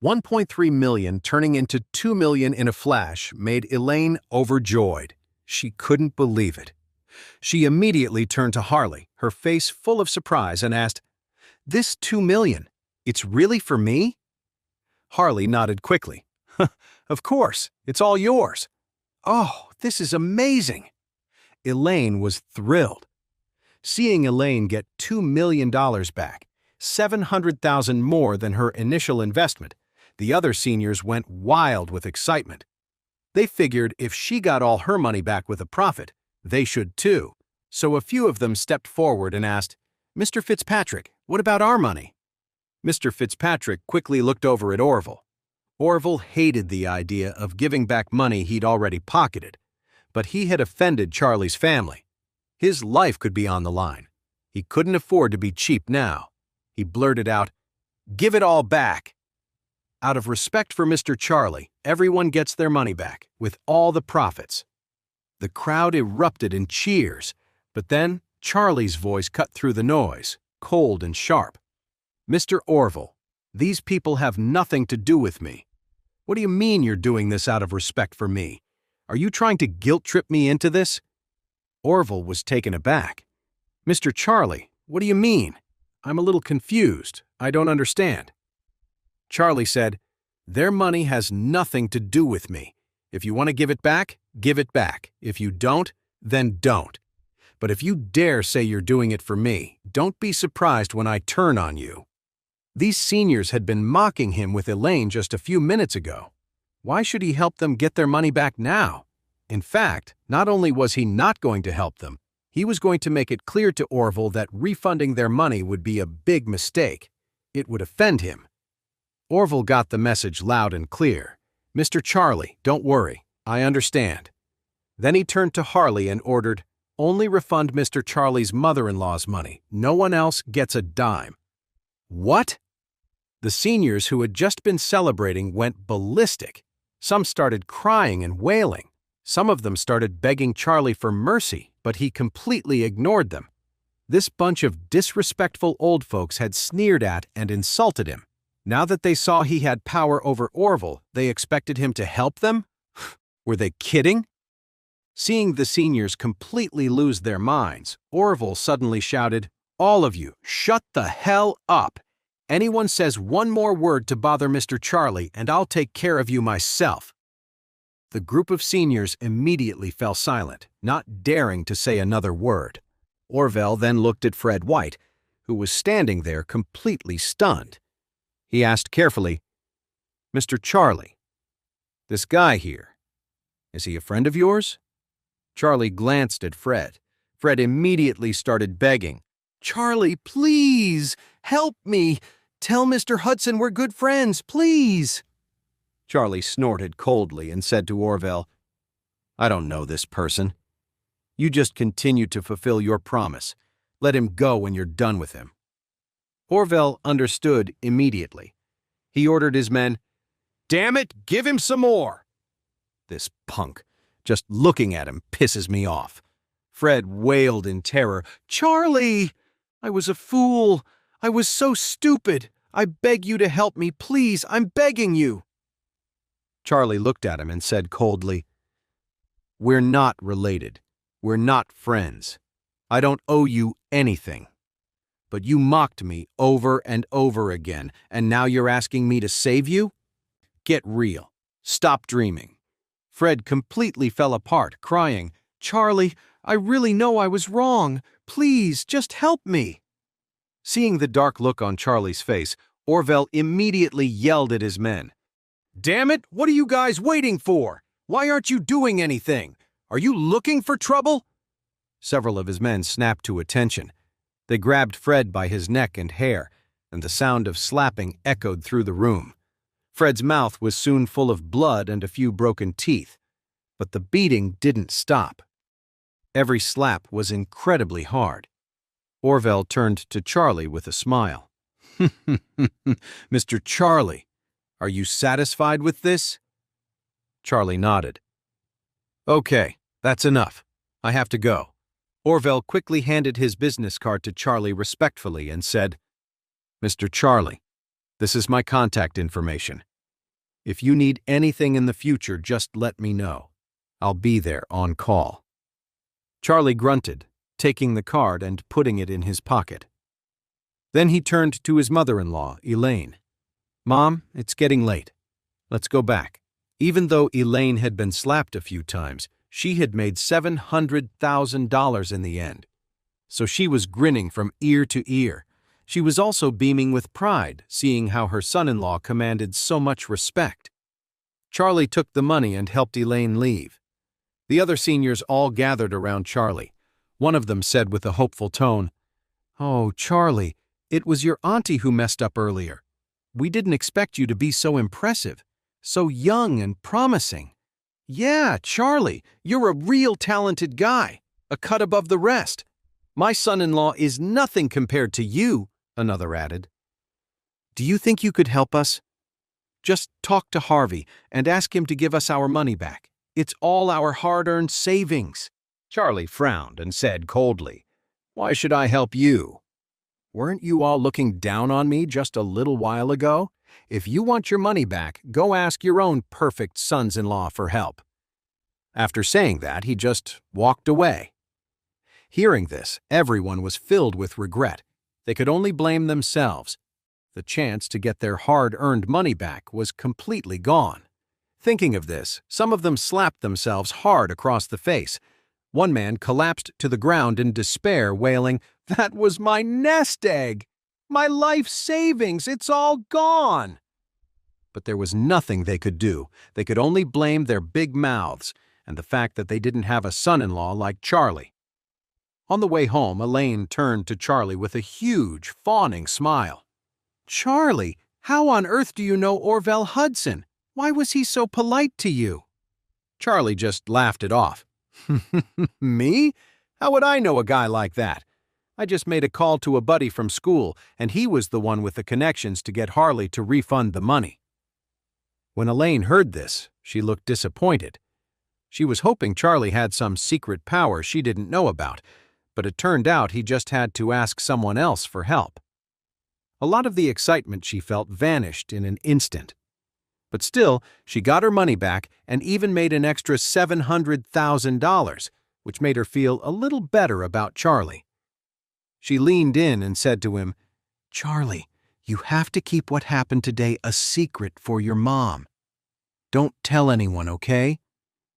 1.3 million turning into 2 million in a flash made Elaine overjoyed. She couldn't believe it. She immediately turned to Harley, her face full of surprise, and asked, "This 2 million, it's really for me?" Harley nodded quickly. "Of course, it's all yours." "Oh, this is amazing." Elaine was thrilled. Seeing Elaine get $2 million back, $700,000 more than her initial investment, the other seniors went wild with excitement. They figured if she got all her money back with a profit, they should too. So a few of them stepped forward and asked, "Mr. Fitzpatrick, what about our money?" Mr. Fitzpatrick quickly looked over at Orvel. Orvel hated the idea of giving back money he'd already pocketed, but he had offended Charlie's family. His life could be on the line. He couldn't afford to be cheap now. He blurted out, "Give it all back." Out of respect for Mr. Charlie, everyone gets their money back, with all the profits. The crowd erupted in cheers, but then Charlie's voice cut through the noise, cold and sharp. "Mr. Orvel, these people have nothing to do with me. What do you mean you're doing this out of respect for me? Are you trying to guilt-trip me into this?" Orvel was taken aback. "Mr. Charlie, what do you mean? I'm a little confused. I don't understand." Charlie said, "Their money has nothing to do with me. If you want to give it back, give it back. If you don't, then don't. But if you dare say you're doing it for me, don't be surprised when I turn on you." These seniors had been mocking him with Elaine just a few minutes ago. Why should he help them get their money back now? In fact, not only was he not going to help them, he was going to make it clear to Orvel that refunding their money would be a big mistake. It would offend him. Orvel got the message loud and clear. "Mr. Charlie, don't worry. I understand." Then he turned to Harley and ordered, "Only refund Mr. Charlie's mother-in-law's money. No one else gets a dime." What? The seniors who had just been celebrating went ballistic. Some started crying and wailing. Some of them started begging Charlie for mercy, but he completely ignored them. This bunch of disrespectful old folks had sneered at and insulted him. Now that they saw he had power over Orvel, they expected him to help them? Were they kidding? Seeing the seniors completely lose their minds, Orvel suddenly shouted, "All of you, shut the hell up! Anyone says one more word to bother Mr. Charlie, and I'll take care of you myself." The group of seniors immediately fell silent, not daring to say another word. Orvel then looked at Fred White, who was standing there completely stunned. He asked carefully, "Mr. Charlie, this guy here, is he a friend of yours?" Charlie glanced at Fred. Fred immediately started begging, "Charlie, please, help me. Tell Mr. Hudson we're good friends, please." Charlie snorted coldly and said to Orvel, "I don't know this person. You just continue to fulfill your promise. Let him go when you're done with him." Orvel understood immediately. He ordered his men, "Damn it, give him some more." "This punk, just looking at him pisses me off." Fred wailed in terror, "Charlie! I was a fool. I was so stupid. I beg you to help me, please. I'm begging you." Charlie looked at him and said coldly, "We're not related. We're not friends. I don't owe you anything. But you mocked me over and over again, and now you're asking me to save you? Get real. Stop dreaming." Fred completely fell apart, crying, "Charlie, I really know I was wrong. Please, just help me." Seeing the dark look on Charlie's face, Orvel immediately yelled at his men, "Damn it, what are you guys waiting for? Why aren't you doing anything? Are you looking for trouble?" Several of his men snapped to attention. They grabbed Fred by his neck and hair, and the sound of slapping echoed through the room. Fred's mouth was soon full of blood and a few broken teeth, but the beating didn't stop. Every slap was incredibly hard. Orvel turned to Charlie with a smile. "Mr. Charlie, are you satisfied with this?" Charlie nodded. "Okay, that's enough. I have to go." Orvel quickly handed his business card to Charlie respectfully and said, "Mr. Charlie, this is my contact information. If you need anything in the future, just let me know. I'll be there on call." Charlie grunted, taking the card and putting it in his pocket. Then he turned to his mother-in-law, Elaine. "Mom, it's getting late. Let's go back." Even though Elaine had been slapped a few times, she had made $700,000 in the end. So she was grinning from ear to ear. She was also beaming with pride, seeing how her son-in-law commanded so much respect. Charlie took the money and helped Elaine leave. The other seniors all gathered around Charlie. One of them said with a hopeful tone, "Oh, Charlie, it was your auntie who messed up earlier. We didn't expect you to be so impressive, so young and promising." "Yeah, Charlie, you're a real talented guy, a cut above the rest. My son-in-law is nothing compared to you," another added. "Do you think you could help us? Just talk to Harvey and ask him to give us our money back. It's all our hard-earned savings." Charlie frowned and said coldly, "Why should I help you? Weren't you all looking down on me just a little while ago? If you want your money back, go ask your own perfect sons-in-law for help." After saying that, he just walked away. Hearing this, everyone was filled with regret. They could only blame themselves. The chance to get their hard-earned money back was completely gone. Thinking of this, some of them slapped themselves hard across the face. One man collapsed to the ground in despair, wailing, "That was my nest egg! My life savings, it's all gone!" But there was nothing they could do. They could only blame their big mouths and the fact that they didn't have a son-in-law like Charlie. On the way home, Elaine turned to Charlie with a huge, fawning smile. "Charlie, how on earth do you know Orvel Hudson? Why was he so polite to you?" Charlie just laughed it off. "Me? How would I know a guy like that? I just made a call to a buddy from school, and he was the one with the connections to get Harley to refund the money." When Elaine heard this, she looked disappointed. She was hoping Charlie had some secret power she didn't know about, but it turned out he just had to ask someone else for help. A lot of the excitement she felt vanished in an instant. But still, she got her money back and even made an extra $700,000, which made her feel a little better about Charlie. She leaned in and said to him, "Charlie, you have to keep what happened today a secret for your mom. Don't tell anyone, okay?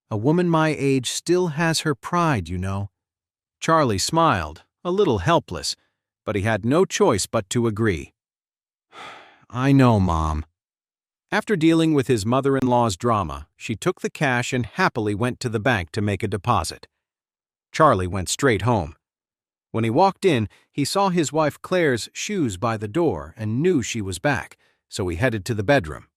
A woman my age still has her pride, you know." Charlie smiled, a little helpless, but he had no choice but to agree. "I know, Mom." After dealing with his mother-in-law's drama, she took the cash and happily went to the bank to make a deposit. Charlie went straight home. When he walked in, he saw his wife Claire's shoes by the door and knew she was back, so he headed to the bedroom.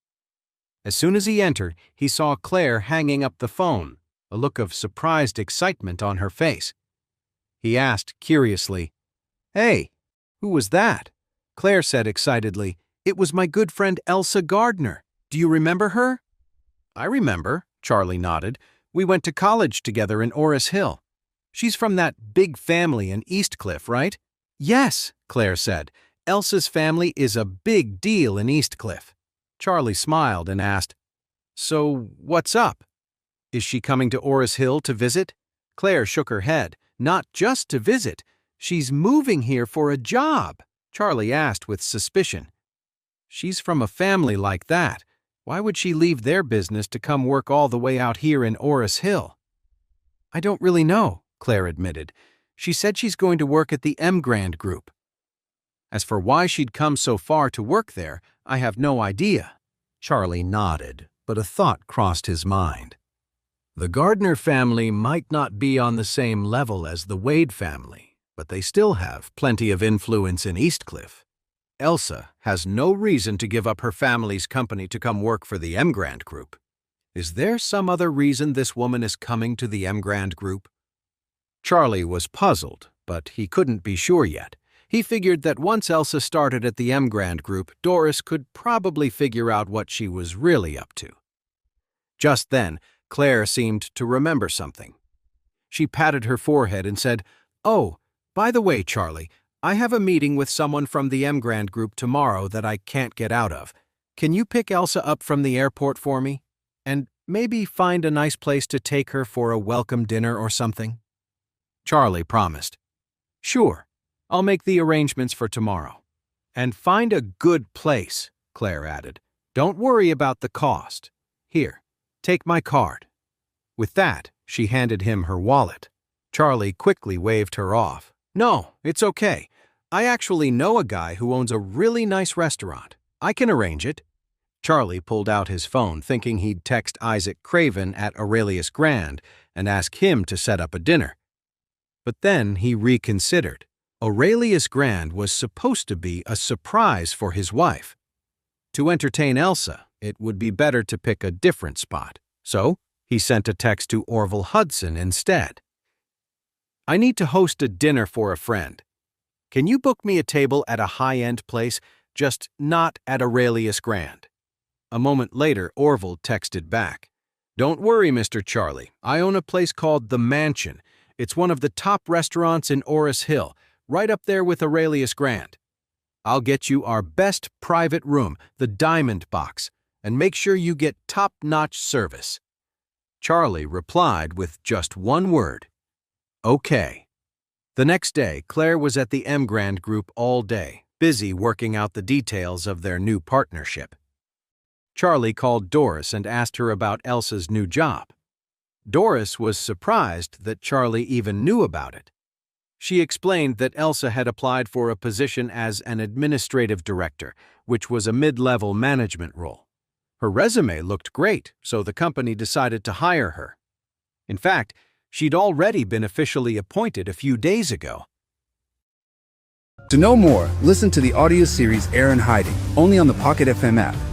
As soon as he entered, he saw Claire hanging up the phone, a look of surprised excitement on her face. He asked curiously, "Hey, who was that?" Claire said excitedly, "It was my good friend Elsa Gardner. Do you remember her?" "I remember," Charlie nodded. "We went to college together in Aurous Hill. She's from that big family in Eastcliff, right?" "Yes," Claire said. "Elsa's family is a big deal in Eastcliff." Charlie smiled and asked, "So what's up? Is she coming to Aurous Hill to visit?" Claire shook her head. "Not just to visit. She's moving here for a job," Charlie asked with suspicion. "She's from a family like that. Why would she leave their business to come work all the way out here in Aurous Hill?" "I don't really know," Claire admitted. "She said she's going to work at the Emgrand Group. As for why she'd come so far to work there, I have no idea." Charlie nodded, but a thought crossed his mind. The Gardner family might not be on the same level as the Wade family, but they still have plenty of influence in Eastcliff. Elsa has no reason to give up her family's company to come work for the Emgrand Group. Is there some other reason this woman is coming to the Emgrand Group? Charlie was puzzled, but he couldn't be sure yet. He figured that once Elsa started at the Emgrand Group, Doris could probably figure out what she was really up to. Just then, Claire seemed to remember something. She patted her forehead and said, "Oh, by the way, Charlie, I have a meeting with someone from the Emgrand Group tomorrow that I can't get out of. can you pick Elsa up from the airport for me? And maybe find a nice place to take her for a welcome dinner or something?" Charlie promised. "Sure, I'll make the arrangements for tomorrow." "And find a good place," Claire added. "Don't worry about the cost. Here, take my card." With that, she handed him her wallet. Charlie quickly waved her off. "No, it's okay. I actually know a guy who owns a really nice restaurant. I can arrange it." Charlie pulled out his phone, thinking he'd text Isaac Craven at Aurelius Grand and ask him to set up a dinner. But then he reconsidered. Aurelius Grand was supposed to be a surprise for his wife. To entertain Elsa, it would be better to pick a different spot. So he sent a text to Orvel Hudson instead. "I need to host a dinner for a friend. Can you book me a table at a high-end place, just not at Aurelius Grand?" A moment later, Orvel texted back. "Don't worry, Mr. Charlie. I own a place called The Mansion. It's one of the top restaurants in Aurous Hill, right up there with Aurelius Grand. I'll get you our best private room, the Diamond Box, and make sure you get top-notch service." Charlie replied with just one word: "Okay." The next day, Claire was at the Emgrand Group all day, busy working out the details of their new partnership. Charlie called Doris and asked her about Elsa's new job. Doris was surprised that Charlie even knew about it. She explained that Elsa had applied for a position as an administrative director, which was a mid-level management role. Her resume looked great, so the company decided to hire her. In fact, she'd already been officially appointed a few days ago. To know more, listen to the audio series Heir in Hiding, only on the Pocket FM app.